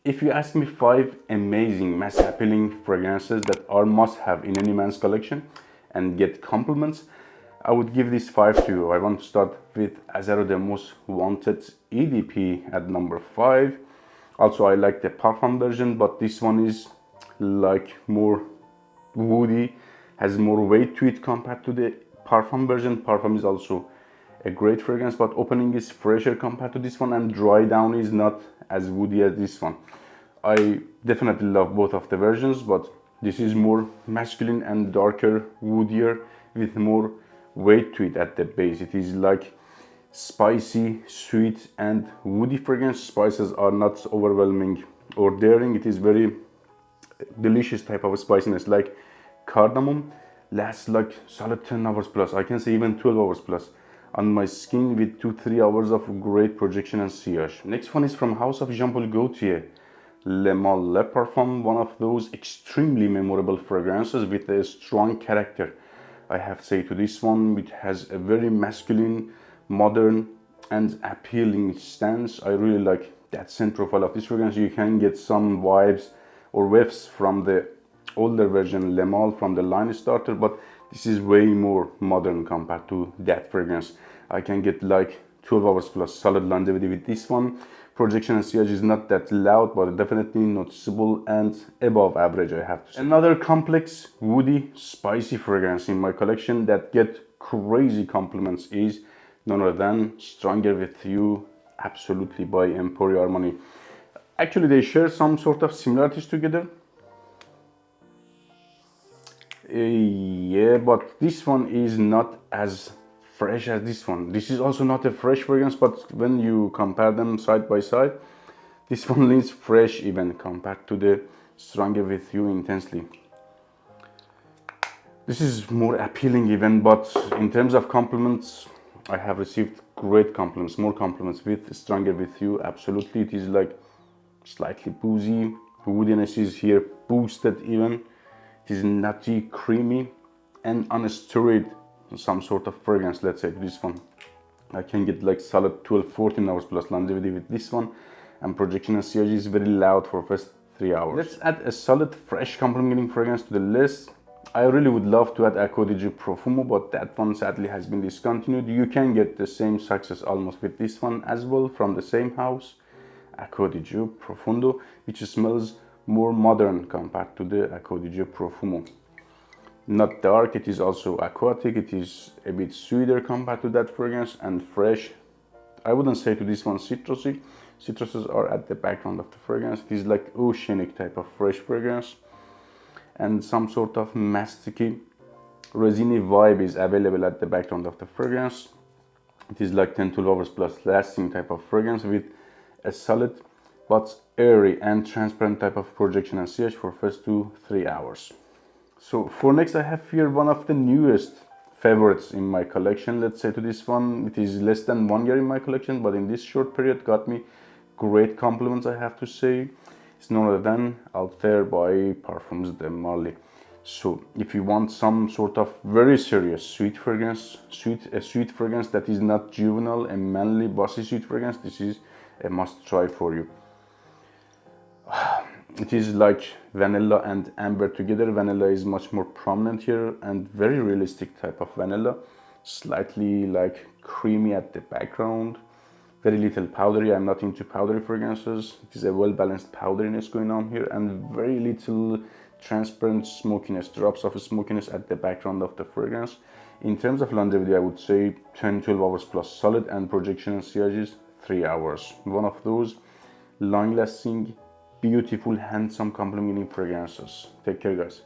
if you ask me 5 amazing, mass appealing fragrances that are must have in any man's collection and get compliments, I would give these 5 to you. I want to start with Azero the Most Wanted EDP at number 5. Also, I like the Parfum version, but this one is like more woody, has more weight to it compared to the Parfum version. Parfum is also a great fragrance, but opening is fresher compared to this one, and dry down is not as woody as this one. I definitely love both of the versions, but this is more masculine and darker, woodier, with more weight to it at the base. It is like spicy, sweet and woody fragrance. Spices are not overwhelming or daring. It is very delicious type of spiciness, like cardamom lasts like solid 10 hours plus. I can say even 12 hours plus on my skin, with 2-3 hours of great projection and sillage. Next one is from House of Jean Paul Gaultier, Le Mal Le Parfum, one of those extremely memorable fragrances with a strong character. I have to say to this one, it has a very masculine, modern and appealing stance. I really like that scent profile of this fragrance. You can get some vibes or whiffs from the older version Le Mal from the line starter, but this is way more modern compared to that fragrance. I can get like 12 hours plus solid longevity with this one. Projection and sillage is not that loud, but definitely noticeable and above average, I have to say. Another complex, woody, spicy fragrance in my collection that get crazy compliments is none other than Stronger With You, absolutely, by Emporio Armani. Actually, they share some sort of similarities together. Yeah, but this one is not as fresh as this one. This is also not a fresh fragrance, but when you compare them side by side, this one leans fresh even compared to the Stronger With You Intensely. This is more appealing even, but in terms of compliments, I have received great compliments, more compliments with Stronger With You. Absolutely, it is like slightly boozy, woodiness is here boosted even. It is nutty, creamy and unstirred, some sort of fragrance. Let's say this one, I can get like solid 12-14 hours plus longevity with this one, and projection and sillage is very loud for first 3 hours. Let's add a solid fresh complimenting fragrance to the list. I really would love to add Acqua di Giù Profumo, but that one sadly has been discontinued. You can get the same success almost with this one as well from the same house, Acqua di Giù Profundo, which smells more modern compared to the Acqua di Giù Profumo. Not dark, it is also aquatic, it is a bit sweeter compared to that fragrance, and fresh. I wouldn't say to this one citrusy. Citruses are at the background of the fragrance. It is like oceanic type of fresh fragrance, and some sort of masticky, resiny vibe is available at the background of the fragrance. It is like 10-12 hours plus lasting type of fragrance with a solid but airy and transparent type of projection and sillage for first 2-3 hours. So for next, I have here one of the newest favorites in my collection. Let's say to this one, it is less than 1 year in my collection, but in this short period got me great compliments, I have to say. It's none other than Altair by Parfums de Marly. So if you want some sort of very serious sweet fragrance, a sweet fragrance that is not juvenile and manly bossy sweet fragrance, this is a must try for you. It is like vanilla and amber together. Vanilla is much more prominent here and very realistic type of vanilla, slightly like creamy at the background, very little powdery. I'm not into powdery fragrances. It is a well balanced powderiness going on here, and very little transparent smokiness, drops of smokiness at the background of the fragrance. In terms of longevity, I would say 10-12 hours plus solid, and projection and sillage is 3 hours. One of those long lasting, beautiful, handsome, complimenting fragrances. Take care, guys.